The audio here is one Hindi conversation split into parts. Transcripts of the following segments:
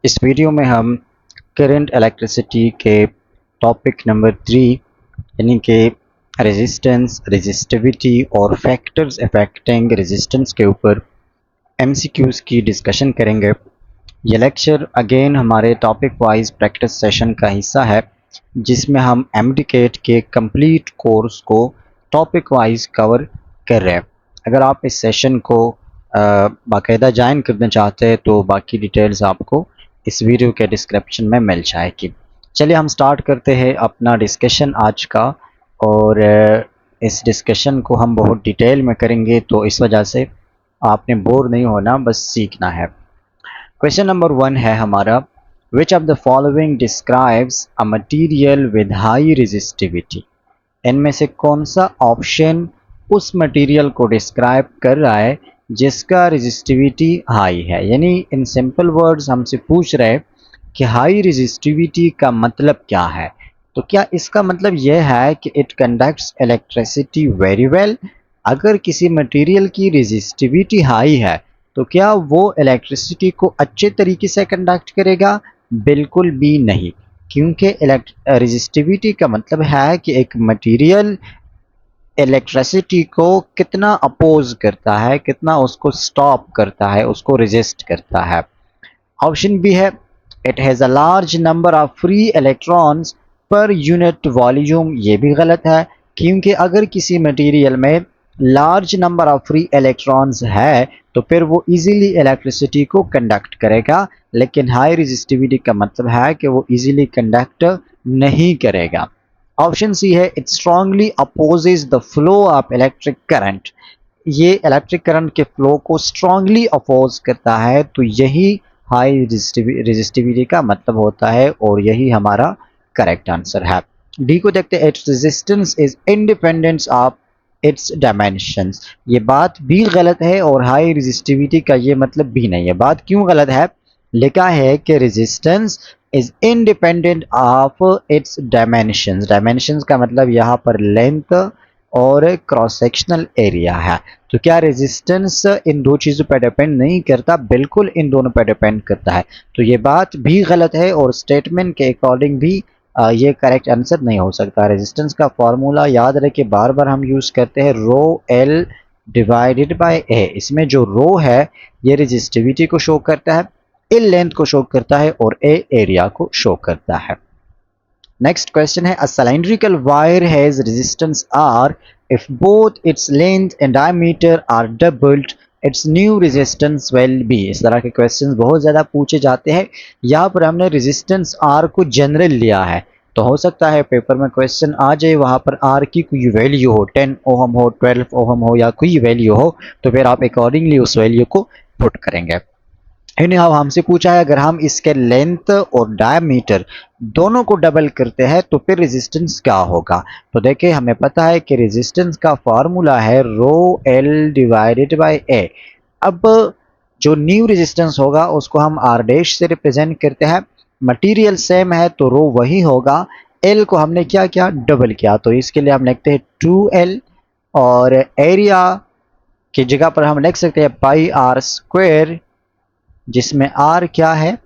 इस वीडियो में हम करंट इलेक्ट्रिसिटी के टॉपिक नंबर 3 यानी कि रेजिस्टेंस, रेजिस्टिविटी और फैक्टर्स अफेक्टिंग रेजिस्टेंस के ऊपर एमसीक्यूज़ की डिस्कशन करेंगे। ये लेक्चर अगेन हमारे टॉपिक वाइज प्रैक्टिस सेशन का हिस्सा है, जिसमें हम एमडीकेट के कंप्लीट कोर्स को टॉपिक वाइज कवर कर रहे हैं। अगर आप इस सेशन को बाकायदा ज्वाइन करना चाहते हैं तो बाकी डिटेल्स आपको इस वीडियो के डिस्क्रिप्शन में मिल जाएगी। चलिए हम स्टार्ट करते हैं अपना डिस्कशन आज का, और इस डिस्कशन को हम बहुत डिटेल में करेंगे, तो इस वजह से आपने बोर नहीं होना, बस सीखना है। क्वेश्चन नंबर 1 है हमारा, which of the following describes a material with high resistivity. इनमें से कौन सा ऑप्शन उस मटेरियल को डिस्क्राइब कर रहा है जिसका रेजिस्टिविटी हाई है। यानी इन सिंपल वर्ड्स हमसे पूछ रहे हैं कि हाई रेजिस्टिविटी का मतलब क्या है। तो क्या इसका मतलब यह है कि it conducts electricity very well. अगर किसी मटेरियल की रेजिस्टिविटी हाई है तो क्या वो इलेक्ट्रिसिटी को अच्छे तरीके से कंडक्ट करेगा? बिल्कुल भी नहीं, क्योंकि रेजिस्टिविटी का मतलब है कि एक मटेरियल इलेक्ट्रिसिटी को कितना अपोज करता है, कितना उसको स्टॉप करता है, उसको रेजिस्ट करता है। ऑप्शन बी है, it has a large number of free electrons per unit volume. ये भी गलत है, क्योंकि अगर किसी मटेरियल में large number of free electrons है तो फिर वो इजीली इलेक्ट्रिसिटी को कंडक्ट करेगा, लेकिन हाई रेजिस्टिविटी का मतलब है कि वो इजीली कंडक्ट नहीं करेगा। ऑप्शन सी है, it strongly opposes the flow of electric current. ये इलेक्ट्रिक करंट के फ्लो को स्ट्रांगली अपोज करता है, तो यही हाई रेजिस्टिविटी का मतलब होता है, और यही हमारा करेक्ट आंसर है। डी को देखते हैं, its resistance is independent of its dimensions. ये बात भी गलत है, और हाई रेजिस्टिविटी का ये मतलब भी नहीं है। बात क्यों गलत है? लिखा है कि resistance is independent of its dimensions. Dimensions का मतलब यहाँ पर लेंथ और क्रॉस सेक्शनल एरिया है। तो क्या रेजिस्टेंस इन दो चीज़ों पर डिपेंड नहीं करता? बिल्कुल इन दोनों पर डिपेंड करता है। तो ये बात भी गलत है, और स्टेटमेंट के अकॉर्डिंग भी ये करेक्ट आंसर नहीं हो सकता। रेजिस्टेंस का फॉर्मूला याद रखे, बार बार हम यूज़ करते हैं, रो एल डिवाइडेड बाय ए। इसमें जो रो है ये रेजिस्टिविटी को शो करता है, एल लेंथ को शो करता है, और ए एरिया को शो करता है। नेक्स्ट क्वेश्चन है, अ cylindrical wire has resistance R if both its length and diameter are doubled its new resistance will be। इस तरह के क्वेश्चंस बहुत ज़्यादा पूछे जाते हैं। यहाँ पर हमने रेजिस्टेंस R को जनरल लिया है, तो हो सकता है पेपर में क्वेश्चन आ जाए, वहाँ पर R की कोई वैल्यू हो, 10 ओहम हो, 12 ओहम हो, या कोई वैल्यू हो, तो फिर आप अकॉर्डिंगली उस वैल्यू को पुट करेंगे। एनीहाउ हमसे पूछा है, अगर हम इसके लेंथ और डायमीटर दोनों को डबल करते हैं तो फिर रेजिस्टेंस क्या होगा। तो देखिए, हमें पता है कि रेजिस्टेंस का फार्मूला है रो एल डिवाइडेड बाय ए। अब जो न्यू रेजिस्टेंस होगा उसको हम आर डैश से रिप्रेजेंट करते हैं। मटेरियल सेम है तो रो वही होगा। एल को हमने क्या किया? डबल किया, तो इसके लिए हम लिखते हैं 2L, और एरिया की जगह पर हम लिख सकते हैं पाई आर स्क्वायर, जिसमें आर क्या है?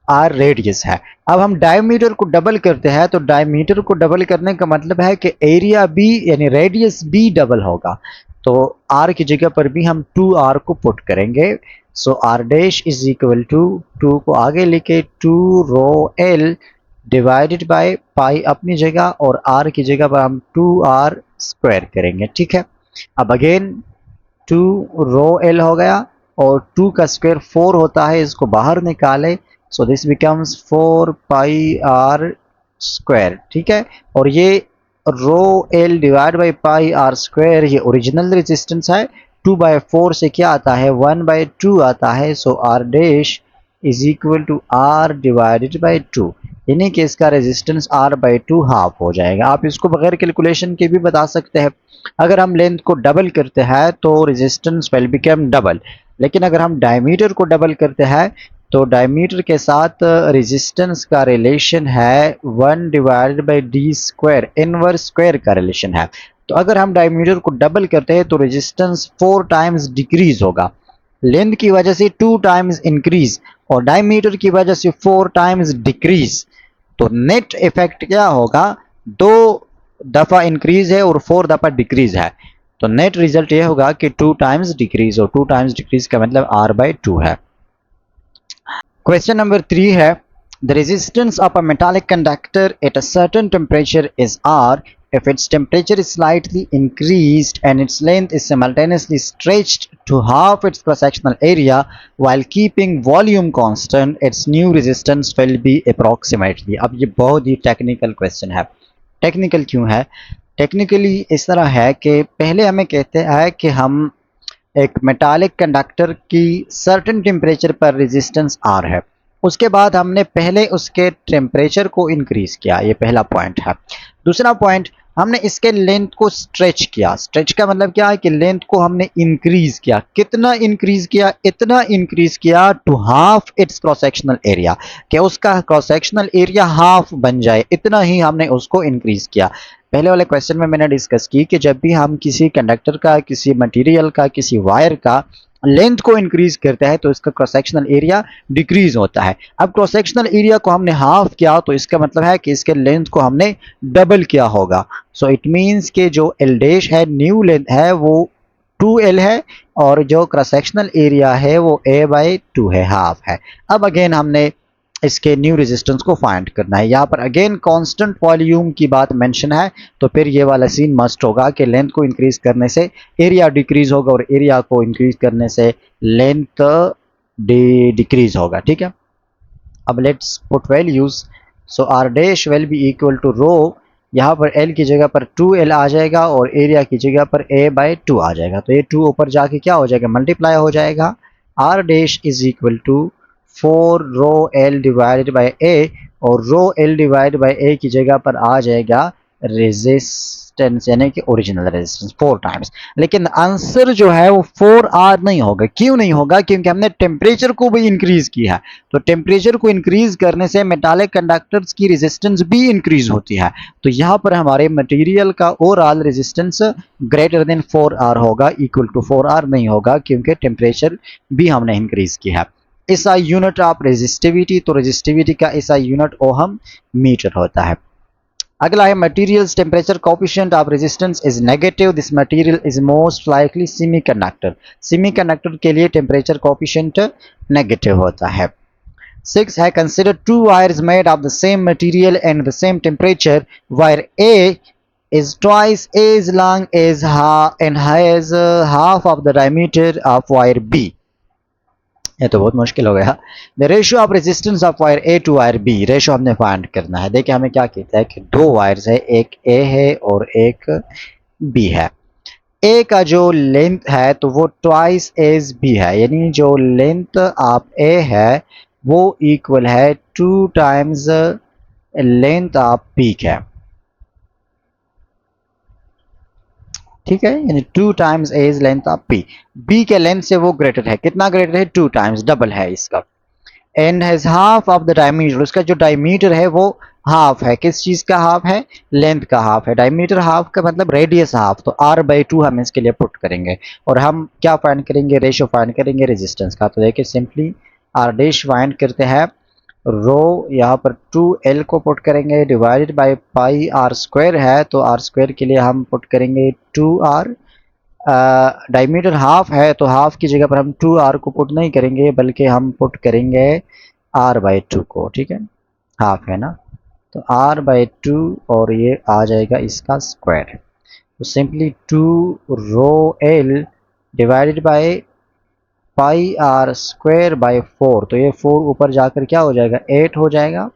आर रेडियस है। अब हम डायमीटर को डबल करते हैं, तो डायमीटर को डबल करने का मतलब है कि एरिया भी यानी रेडियस भी डबल होगा। तो आर की जगह पर भी हम 2R को पुट करेंगे। So R dash is equal to 2 को आगे लेके 2 rho L divided by pi अपनी जगह, और आर की जगह पर हम 2R स्क्वायर करेंगे। ठीक है, अब अगेन 2 रो एल हो गया, और 2 का स्क्वायर 4 होता है, इसको बाहर निकाले, so this becomes 4 pi R square. ठीक है, और ये rho L divide by pi R square ये ओरिजिनल रेजिस्टेंस है। 2/4 से क्या आता है? 1/2 आता है। So R dash is equal to R divided by 2, यानी कि इसका रेजिस्टेंस R/2 हाफ हो जाएगा। आप इसको बगैर कैलकुलेशन के भी बता सकते हैं। अगर हम लेंथ को डबल करते हैं तो रेजिस्टेंस विल बिकम डबल, लेकिन अगर हम डायमीटर को डबल करते हैं तो डायमीटर के साथ रेजिस्टेंस का रिलेशन है 1 divided by D square, inverse square का रिलेशन है। तो अगर हम डायमीटर को डबल करते हैं तो रेजिस्टेंस 4 टाइम्स डिक्रीज होगा, लेंथ की वजह से 2 टाइम्स इंक्रीज, और डायमीटर की वजह से 4 टाइम्स डिक्रीज, तो नेट इफेक्ट क्या होगा, 2 दफा इंक्रीज है और 4 दफा डिक्रीज है, तो नेट रिजल्ट ये होगा कि 2 टाइम्स डिक्रीज, और 2 टाइम्स डिक्रीज का मतलब r/2 है। क्वेश्चन नंबर 3 है, the resistance of a metallic conductor at a certain temperature is r if its temperature is slightly increased and its length is simultaneously stretched to half its cross-sectional area while keeping volume constant, its new resistance will be approximately। अब ये बहुत ही टेक्निकल क्वेश्चन है। टेक्निकल क्यों है? टेक्निकली इस तरह है कि पहले हमें कहते हैं कि हम एक मेटालिक कंडक्टर की सर्टेन टेम्परेचर पर रेजिस्टेंस आर है, उसके बाद हमने पहले उसके टेम्परेचर को इंक्रीज किया, ये पहला पॉइंट है। दूसरा पॉइंट, हमने इसके लेंथ को स्ट्रेच किया। स्ट्रेच का मतलब क्या है कि लेंथ को हमने इंक्रीज किया। कितना इंक्रीज किया? इतना इंक्रीज किया to half its cross sectional area, कि उसका क्रॉस सेक्शनल एरिया हाफ बन जाए, इतना ही हमने उसको इंक्रीज किया। पहले वाले क्वेश्चन में मैंने डिस्कस की कि जब भी हम किसी कंडक्टर का, किसी मटेरियल का, किसी वायर का लेंथ को इंक्रीज करते हैं तो इसका क्रॉस सेक्शनल एरिया डिक्रीज होता है। अब क्रॉस सेक्शनल एरिया को हमने हाफ किया तो इसका मतलब है कि इसके लेंथ को हमने डबल किया होगा। सो इट मींस कि जो एल डैश है, न्यू लेंथ है, वो 2l है, और जो क्रॉस सेक्शनल एरिया है वो a/2 है, हाफ है। अब अगेन हमने इसके न्यू रेजिस्टेंस को फाइंड करना है। यहाँ पर अगेन कांस्टेंट वॉल्यूम की बात मेंशन है, तो फिर ये वाला सीन मस्ट होगा कि लेंथ को इंक्रीज करने से एरिया डिक्रीज होगा और एरिया को इंक्रीज करने से लेंथ डिक्रीज होगा। ठीक है, अब let's put values. So R dash will be equal to rho, यहाँ पर l की जगह पर 2l आ जाएगा और एरिया की जगह पर a/2 आ जाएगा, तो ये 2 ऊपर जाके क्या हो जाएगा, मल्टीप्लाई हो जाएगा। R dash is equal to 4 rho l divided by a, और rho l divide by a की जगह पर आ जाएगा रेजिस्टेंस, यानी कि ओरिजिनल रेजिस्टेंस 4 टाइम्स। लेकिन आंसर जो है वो 4r नहीं होगा। क्यों नहीं होगा? क्योंकि हमने टेम्परेचर को भी इंक्रीज किया है, तो टेम्परेचर को इंक्रीज करने से मेटालिक कंडक्टर्स की रेजिस्टेंस भी इंक्रीज होती है, तो यहाँ पर हमारे मटेरियल का overall resistance greater than 4r होगा, इक्वल टू 4r नहीं होगा, क्योंकि टेम्परेचर भी हमने इंक्रीज किया है। SI यूनिट ऑफ रेजिस्टिविटी, तो रेजिस्टिविटी का SI यूनिट ओहम मीटर होता है। अगला है materials temperature coefficient of resistance is negative, this material is most likely semiconductor. Semiconductor के लिए टेम्परेचर कोएफिशिएंट नेगेटिव होता है। 6 है, consider two wires made of the same material and the same temperature. Wire A is twice as long as and has half of the diameter of wire B. ये तो बहुत मुश्किल हो गया। The ratio of resistance of wire A to wire B, ratio हमने फाइंड करना है। देखिए हमें क्या कहता है कि 2 वायर्स है, एक ए है और एक बी है। ए का जो लेंथ है तो वो ट्वाइस एज बी है, यानी जो लेंथ ऑफ ए है वो इक्वल है 2 टाइम्स लेंथ ऑफ बी है। ठीक है, यानी 2 times as length of B. B के लेंथ से वो ग्रेटर है, कितना ग्रेटर है? 2 टाइम्स, डबल है इसका। And has half of the diameter, उसका जो डायमीटर है वो हाफ है। किस चीज का हाफ है? लेंथ का हाफ है। डायमीटर हाफ का मतलब रेडियस हाफ, तो r/2 हम इसके लिए पुट करेंगे। और हम क्या फाइंड करेंगे? रेशियो फाइंड करेंगे रेजिस्टेंस का। तो देखिए सिंपली आर डैश फाइंड करते हैं, रो यहाँ पर 2l को पुट करेंगे divided by pi r square है, तो r स्क्वायर के लिए हम पुट करेंगे 2r। डायमीटर हाफ है तो हाफ की जगह पर हम 2r को पुट नहीं करेंगे, बल्कि हम पुट करेंगे r/2 को। ठीक है, हाफ है ना, तो r/2 और ये आ जाएगा इसका स्क्वायर। तो simply 2 rho l divided by pi r square by 4, तो ये 4 ऊपर जाकर क्या हो जाएगा? 8 हो जाएगा।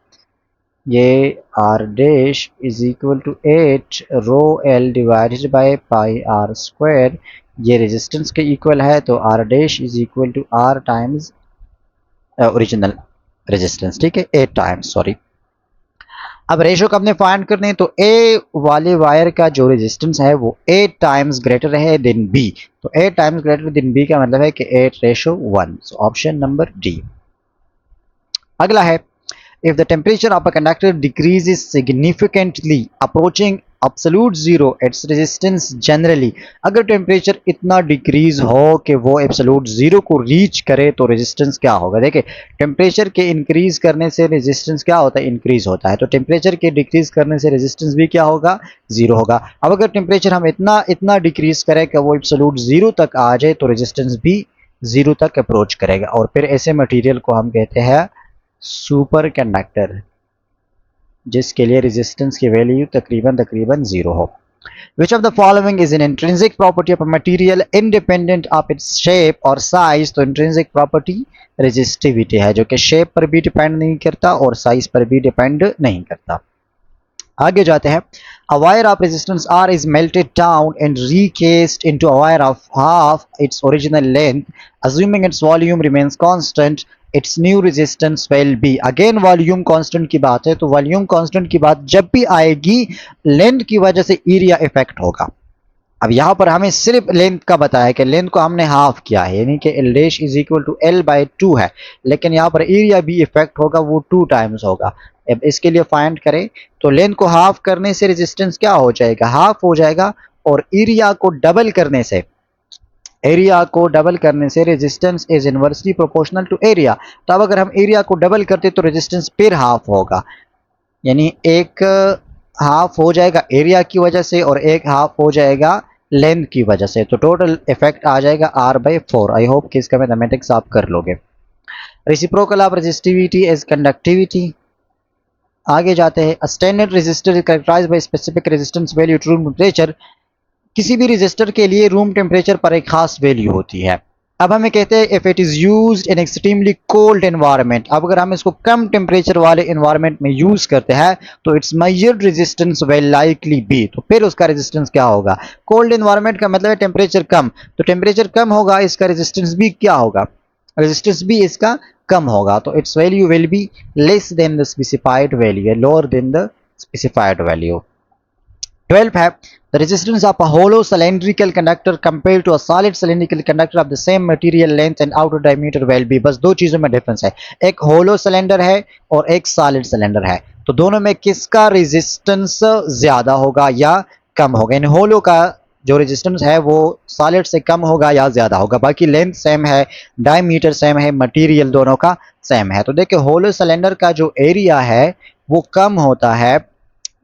ये r dash is equal to 8 rho l divided by pi r square, ये रेजिस्टेंस के इक्वल है, तो r dash is equal to r times original resistance. ठीक है, 8 टाइम्स, सॉरी। अब रेशियो कब ने फाइंड करने, तो ए वाले वायर का जो रेजिस्टेंस है वो 8 टाइम्स ग्रेटर है देन बी, तो 8 टाइम्स ग्रेटर देन बी का मतलब है कि 8/1, सो ऑप्शन नंबर डी। अगला है, if the temperature of a conductor decreases significantly approaching absolute zero its resistance generally, अगर टेम्परेचर इतना डिक्रीज हो कि वो एब्सोल्यूट जीरो को रीच करे तो रेजिस्टेंस क्या होगा। देखिए टेम्परेचर के इंक्रीज करने से रेजिस्टेंस क्या होता है, इंक्रीज होता है, तो टेम्परेचर के डिक्रीज करने से रेजिस्टेंस भी क्या होगा, जीरो होगा। अब अगर टेम्परेचर हम इतना इतना डिक्रीज करें कि वो एब्सोल्यूट जीरो तक आ जाए तो रेजिस्टेंस भी जीरो तक अप्रोच करेगा, और फिर ऐसे मटेरियल को हम कहते हैं सुपर कंडक्टर, जिसके लिए रेजिस्टेंस की वैल्यू तकरीबन तकरीबन जीरो हो। Which of the following is an intrinsic property of a material independent of its shape or size? तो intrinsic property resistivity है, जो कि shape पर भी डिपेंड नहीं करता और size पर भी डिपेंड नहीं करता। आगे जाते हैं। A wire of resistance R is melted down and recased into a wire of half its original length, assuming its volume remains constant. Its new resistance will be, again volume constant की बात है, तो volume constant की बात जब भी आएगी लेंथ की वजह से एरिया इफेक्ट होगा। अब यहाँ पर हमें सिर्फ लेंथ का बताया कि लेंथ को हमने हाफ किया है, यानी कि L dash is equal to L by two है, लेकिन यहाँ पर एरिया भी इफेक्ट होगा, वो 2 टाइम्स होगा। अब इसके लिए फाइंड करें तो लेंथ को हाफ करने से रेजिस्टेंस क्या हो जाएगा, हाफ हो जाएगा, और एरिया को डबल करने से resistance is inversely proportional to area. तो अब अगर हम एरिया को डबल करते तो रेजिस्टेंस फिर हाफ होगा, यानी एक हाफ हो जाएगा एरिया की वजह से और एक हाफ हो जाएगा लेंथ की वजह से, तो टोटल इफेक्ट आ जाएगा R बाई 4। आई होप कि इसका मैथमेटिक्स आप कर लोगे। Reciprocal of resistivity is conductivity. आगे जाते हैं। Standard resistor characterized by specific resistance value at room temperature. किसी भी रेजिस्टर के लिए रूम टेम्परेचर पर एक खास वैल्यू होती है। अब हमें कहते हैं if it is used in extremely cold environment, अब अगर हम इसको कम टेम्परेचर वाले एनवायरनमेंट में यूज करते हैं तो it's measured resistance will likely B, तो फिर उसका रेजिस्टेंस क्या होगा। कोल्ड एनवायरनमेंट का मतलब है टेम्परेचर कम, तो टेम्परेचर कम होगा, इसका रेजिस्टेंस भी क्या होगा, रेजिस्टेंस भी इसका कम होगा, तो it's value will be less than the specified value, lower than the specified value. 12 है the resistance of a hollow cylindrical conductor compared to a solid cylindrical conductor of the same material length and outer diameter will be। बस दो चीजों में डिफरेंस है, एक होलो सिलेंडर है और एक सॉलिड सिलेंडर है, तो दोनों में किसका रेजिस्टेंस ज्यादा होगा या कम होगा। इन होलो का जो रेजिस्टेंस है वो सॉलिड से कम होगा या ज्यादा होगा, बाकी लेंथ सेम है, डायमीटर सेम है, मटेरियल दोनों का सेम है। तो देखिए होलो सिलेंडर का जो एरिया है वो कम होता है,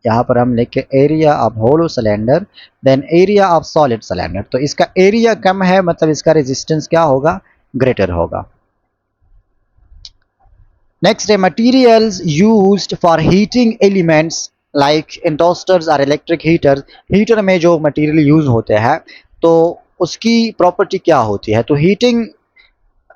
यहाँ पर हम लिखे area of hollow cylinder then area of solid cylinder, तो इसका एरिया कम है मतलब इसका रेजिस्टेंस क्या होगा, ग्रेटर होगा। नेक्स्ट है materials used for heating elements like in toasters और इलेक्ट्रिक हीटर्स। हीटर में जो मटेरियल यूज होते हैं तो उसकी प्रॉपर्टी क्या होती है, तो हीटिंग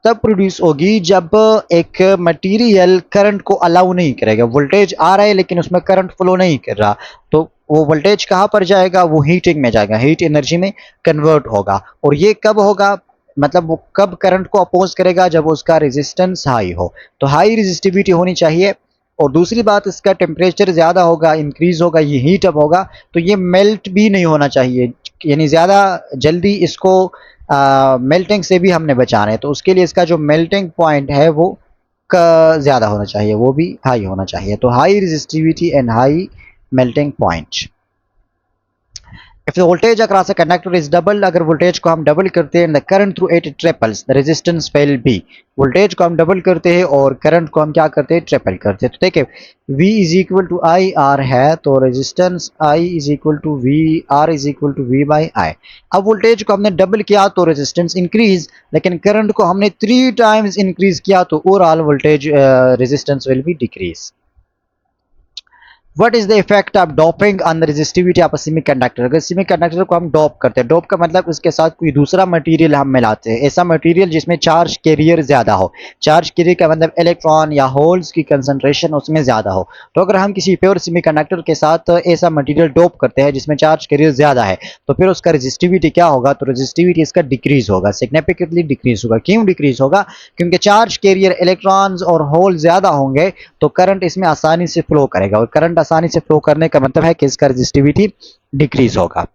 तब प्रोड्यूस होगी जब एक मटेरियल करंट को अलाउ नहीं करेगा, वोल्टेज आ रहा है लेकिन उसमें करंट फ्लो नहीं कर रहा, तो वो वोल्टेज कहाँ पर जाएगा, वो हीटिंग में जाएगा, हीट एनर्जी में कन्वर्ट होगा। और ये कब होगा, मतलब वो कब करंट को अपोज करेगा, जब उसका रेजिस्टेंस हाई हो, तो हाई रेजिस्टिविटी होनी चाहिए। और दूसरी बात इसका टेम्परेचर ज़्यादा होगा, इंक्रीज होगा, ये हीट अप होगा, तो ये मेल्ट भी नहीं होना चाहिए, यानी ज़्यादा जल्दी इसको मेल्टिंग से भी हमने बचाना है, तो उसके लिए इसका जो मेल्टिंग पॉइंट है वो ज़्यादा होना चाहिए, वो भी हाई होना चाहिए, तो high resistivity and high melting point. If the voltage across a conductor is doubled, अगर वोल्टेज को हम डबल करते हैं, the current through it triples, the resistance will be। Voltage को हम डबल करते हैं और करंट को हम क्या करते हैं, ट्रिपल करते हैं। तो देखिए V is equal to I R है, तो resistance I is equal to V R is equal to V by I. अब वोल्टेज को हमने डबल किया तो रेजिस्टेंस इंक्रीज, लेकिन करंट को हमने 3 टाइम्स इंक्रीज किया तो overall voltage resistance will be decrease. What is the effect of doping on the resistivity of a semiconductor? अगर सेमीकंडक्टर को हम डॉप करते हैं, डॉप का मतलब उसके साथ कोई दूसरा मटेरियल हम मिलाते हैं, ऐसा मटेरियल जिसमें चार्ज कैरियर ज्यादा हो, चार्ज कैरियर का मतलब इलेक्ट्रॉन या होल्स की कंसंट्रेशन उसमें ज्यादा हो, तो अगर हम किसी प्योर सेमीकंडक्टर के साथ ऐसा मटेरियल डोप करते हैं जिसमें चार्ज कैरियर ज्यादा है, तो फिर उसका रेजिस्टिविटी क्या होगा, तो रेजिस्टिविटी इसका डिक्रीज होगा, सिग्निफिकेंटली डिक्रीज होगा। क्यों डिक्रीज होगा, क्योंकि चार्ज कैरियर इलेक्ट्रॉन्स और होल ज्यादा होंगे तो करंट इसमें आसानी से फ्लो करेगा, और करंट आसानी से फ्लो करने का मतलब है कि इसका रेजिस्टिविटी डिक्रीज होगा।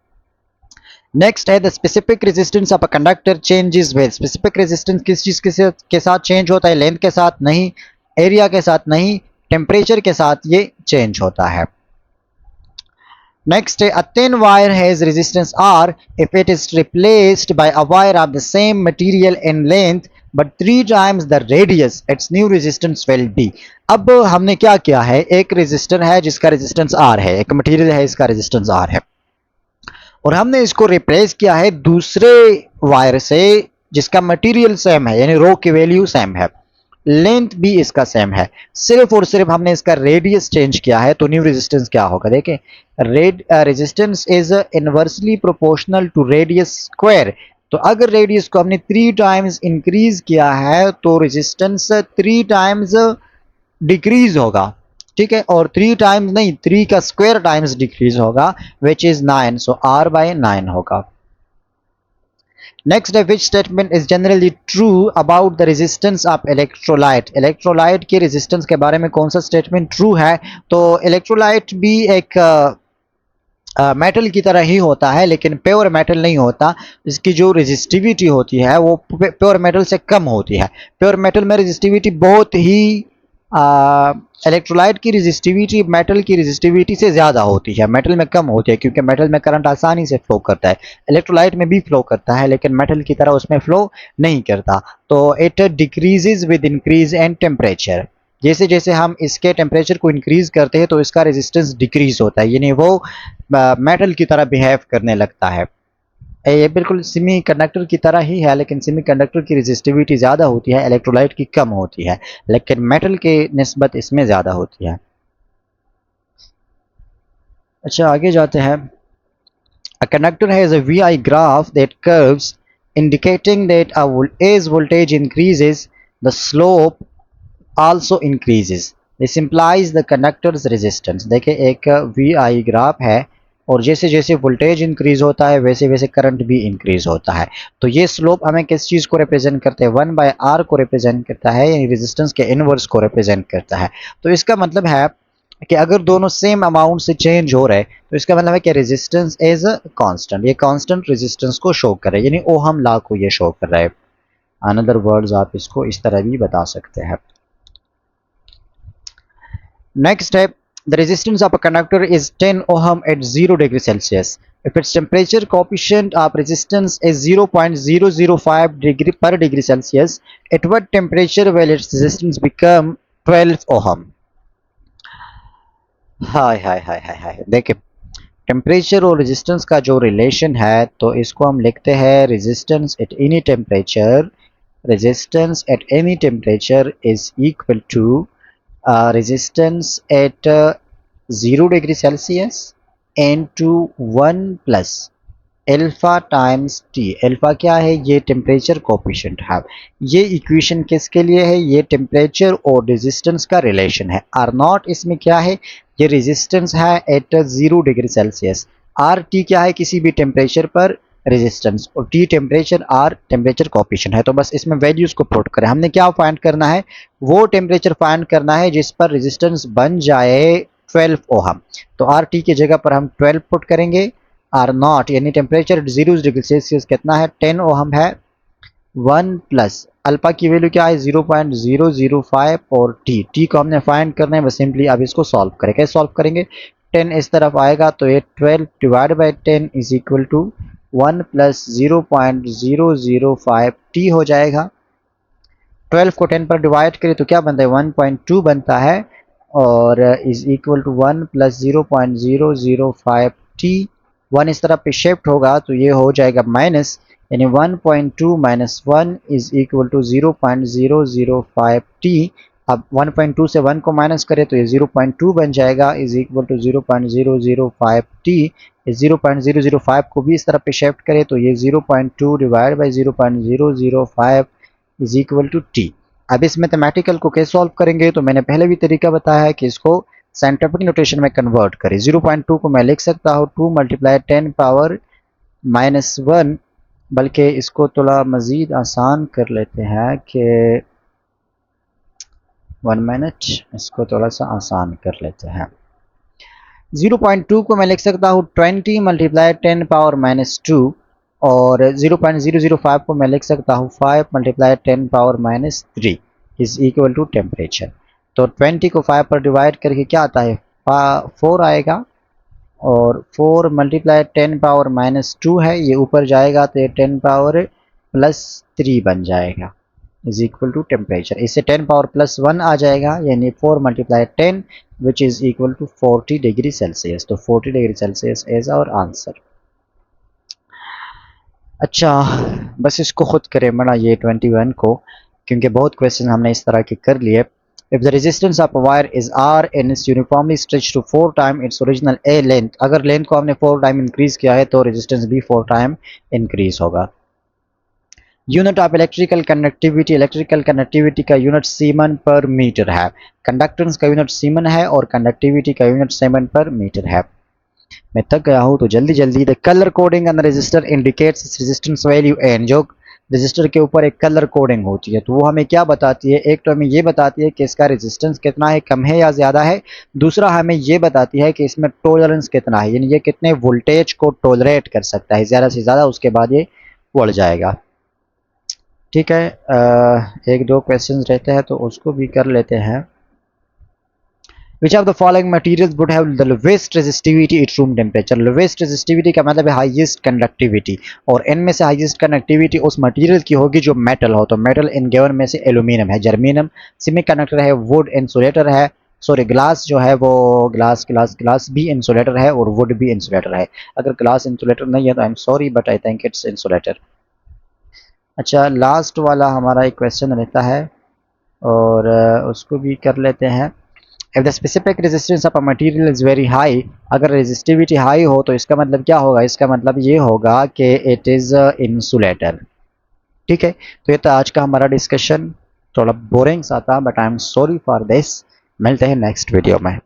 नेक्स्ट है the specific resistance of a conductor changes with. Specific resistance किस चीज के साथ चेंज होता है, लेंथ के साथ नहीं, एरिया के साथ नहीं, टेम्परेचर के साथ ये चेंज होता है। Next, a thin wire has resistance R if it is replaced by a wire of the same material and length but 3 times the radius, its new resistance will be. अब हमने क्या किया है, एक रेजिस्टर है जिसका रेजिस्टेंस R है, एक मटेरियल है इसका रेजिस्टेंस R है, और हमने इसको रिप्लेस किया है दूसरे वायर से जिसका मटेरियल सेम है, यानी रो की वैल्यू सेम है, लेंथ भी इसका सेम है, सिर्फ और सिर्फ हमने इसका रेडियस चेंज किया है, तो न्यू रेजिस्टेंस क्या होगा देखें, resistance is inversely proportional to radius square. तो अगर रेडियस को हमने 3 टाइम्स इंक्रीज किया है तो रेजिस्टेंस 3 टाइम्स डिक्रीज होगा, ठीक है, और 3 टाइम्स नहीं, 3 का स्क्वायर टाइम्स डिक्रीज होगा, which is 9, so R by 9 होगा। नेक्स्ट है, which statement is generally true about the resistance of electrolyte, electrolyte के रेजिस्टेंस के बारे में कौन सा स्टेटमेंट ट्रू है। तो इलेक्ट्रोलाइट भी एक मेटल की तरह ही होता है, लेकिन प्योर मेटल नहीं होता, इसकी जो रेजिस्टिविटी होती है वो प्योर मेटल से कम होती है। प्योर मेटल में रेजिस्टिविटी बहुत ही इलेक्ट्रोलाइट की रेजिस्टिविटी मेटल की रेजिस्टिविटी से ज़्यादा होती है, मेटल में कम होती है, क्योंकि मेटल में करंट आसानी से फ्लो करता है, इलेक्ट्रोलाइट में भी फ्लो करता है लेकिन मेटल की तरह उसमें फ्लो नहीं करता। तो it decreases with increase and temperature, जैसे जैसे हम इसके टेम्परेचर को इंक्रीज करते हैं तो इसका रेजिस्टेंस डिक्रीज होता है, यानी वो मेटल की तरह बिहेव करने लगता है। ये बिल्कुल सेमी कंडक्टर की तरह ही है, लेकिन सेमी कंडक्टर की रेजिस्टिविटी ज़्यादा होती है, इलेक्ट्रोलाइट की कम होती है, लेकिन मेटल के निस्बत इसमें ज़्यादा होती है। अच्छा, आगे जाते हैं। A conductor has a VI graph that curves indicating that as voltage increases, the slope also increases. This implies the conductor's resistance. देखिए, एक VI ग्राफ है और जैसे जैसे वोल्टेज इंक्रीज होता है वैसे वैसे करंट भी इंक्रीज होता है। तो ये स्लोप हमें किस चीज़ को रिप्रेजेंट करते हैं, 1/R को रिप्रेजेंट करता है, यानी रेजिस्टेंस के इनवर्स को रिप्रेजेंट करता है। तो इसका मतलब है कि अगर दोनों सेम अमाउंट से चेंज हो रहे तो इसका मतलब है कि रेजिस्टेंस इज कांस्टेंट, ये कांस्टेंट रेजिस्टेंस को शो कर रहा है, यानी ओहम लॉ को ये शो कर रहा है। अनदर वर्ड्स आप इसको इस तरह भी बता सकते हैं। Next step, the resistance of a conductor is 10 ohm at 0 degree Celsius. If its temperature coefficient of resistance is 0.005 degree per degree Celsius, at what temperature will its resistance become 12 ohm? हाय हाय हाय हाय हाय, देखिए टेम्परेचर और रेजिस्टेंस का जो रिलेशन है तो इसको हम लिखते हैं resistance at any temperature, resistance at any temperature is equal to resistance at 0 degree Celsius into 1 plus alpha times T. Alpha क्या है, ये टेम्परेचर कोफिशिएंट है। ये इक्वेशन किसके लिए है, ये टेम्परेचर और रेजिस्टेंस का रिलेशन है। आर नॉट इसमें क्या है, ये रेजिस्टेंस है at 0 degree Celsius. R T क्या है, किसी भी टेम्परेचर पर रेजिस्टेंस, और T temperature, R temperature coefficient है। तो बस इसमें वैल्यूज को पुट करें, हमने क्या फाइंड करना है, वो टेम्परेचर फाइंड करना है जिस पर रेजिस्टेंस बन जाए 12 ओहम। तो आर टी की जगह पर हम 12 पुट करेंगे। आर नॉट यानी टेम्परेचर 0 डिग्री सेल्सियस कितना है, 10 ओहम है। 1 प्लस अल्फा की वैल्यू क्या है, 0.005, और टी को हमने फाइंड करना है, बस सिंपली अब इसको सॉल्व करें। कैसे सॉल्व करेंगे, 10 इस तरफ आएगा तो ये 12 divide by 10 is equal to 1 plus 0.005 T हो जाएगा। 12 को 10 पर डिवाइड करें तो क्या बनता है, 1.2 बनता है, और is equal to 1 plus 0.005 T. 1 इस तरफ पे शिफ्ट होगा तो ये हो जाएगा माइनस, यानी 1.2 minus 1 is equal to 0.005 T. अब 1.2 से 1 को माइनस करें तो ये 0.2 बन जाएगा, इज इक्वल टू 0.005 टी। 0.005 को भी इस तरफ पे शिफ्ट करें तो ये 0.2 divide by 0.005 is equal to T. अब इस मैथमेटिकल को कैसे सॉल्व करेंगे, तो मैंने पहले भी तरीका बताया है कि इसको साइंटिफिक नोटेशन में कन्वर्ट करें। 0.2 को मैं लिख सकता हूँ 2 मल्टीप्लाई 10 पावर माइनस 1, बल्कि इसको थोड़ा मज़ीद आसान कर लेते हैं कि 1 मिनट, इसको थोड़ा सा आसान कर लेते हैं। 0.2 को मैं लिख सकता हूँ 20 मल्टीप्लाई 10 पावर माइनस 2, और 0.005 को मैं लिख सकता हूँ 5 multiply 10 power minus 3 is equal to temperature. तो 20 को 5 पर डिवाइड करके क्या आता है, 4 आएगा, और 4 मल्टीप्लाई 10 पावर माइनस 2 है, ये ऊपर जाएगा तो ये 10 पावर प्लस 3 बन जाएगा इज इक्वल टू टेम्परेचर। इससे 10 पावर प्लस 1 आ जाएगा, यानी 4 multiply 10 which is equal to 40 degree Celsius. तो 40 degree Celsius is our answer. अच्छा, बस इसको खुद करें मना ये 21 को, क्योंकि बहुत क्वेश्चन हमने इस तरह के कर लिए। If the resistance of a wire is R and is uniformly stretched to 4 times its original A length, अगर लेंथ को हमने 4 टाइम इंक्रीज किया है तो रेजिस्टेंस भी 4 टाइम इंक्रीज होगा। यूनिट ऑफ इलेक्ट्रिकल कनेक्टिविटी का यूनिट सीमन पर मीटर है। कंडक्टेंस का यूनिट सीमन है और कंडक्टिविटी का यूनिट सीमन पर मीटर है। मैं थक गया हूँ तो जल्दी जल्दी। The colour coding on the resistor indicates resistance value and, जो रेजिस्टर के ऊपर एक कलर कोडिंग होती है तो वो हमें क्या बताती है? एक तो हमें ये बताती है कि इसका रेजिस्टेंस कितना है, कम है या ज़्यादा है। दूसरा हमें ये बताती है कि इसमें टॉलरेंस कितना है, यानी ये कितने वोल्टेज को टॉलरेट कर सकता है, ज़्यादा से ज़्यादा उसके बाद ये बढ़ जाएगा। ठीक है, एक दो क्वेश्चन रहते हैं तो उसको भी कर लेते हैं। Which of the following materials would have the lowest resistivity at room temperature? Lowest resistivity का मतलब है highest conductivity, और इनमें से highest conductivity उस मटेरियल की होगी जो मेटल हो। तो मेटल इन गिवन में से एल्यूमिनियम है, जर्मेनियम सेमीकंडक्टर है, वुड इंसुलेटर है, सॉरी ग्लास जो है वो ग्लास भी इंसुलेटर है और वुड भी इंसुलेटर है। अगर ग्लास इंसुलेटर नहीं है तो I am sorry but I think it's insulator. अच्छा, लास्ट वाला हमारा एक क्वेश्चन रहता है और उसको भी कर लेते हैं। If the specific resistance of a material is very high, अगर रेजिस्टिविटी हाई हो तो इसका मतलब क्या होगा? इसका मतलब ये होगा कि इट इज़ इंसुलेटर। ठीक है, तो ये था आज का हमारा डिस्कशन। थोड़ा बोरिंग सा था but I am sorry for this. मिलते हैं नेक्स्ट वीडियो में।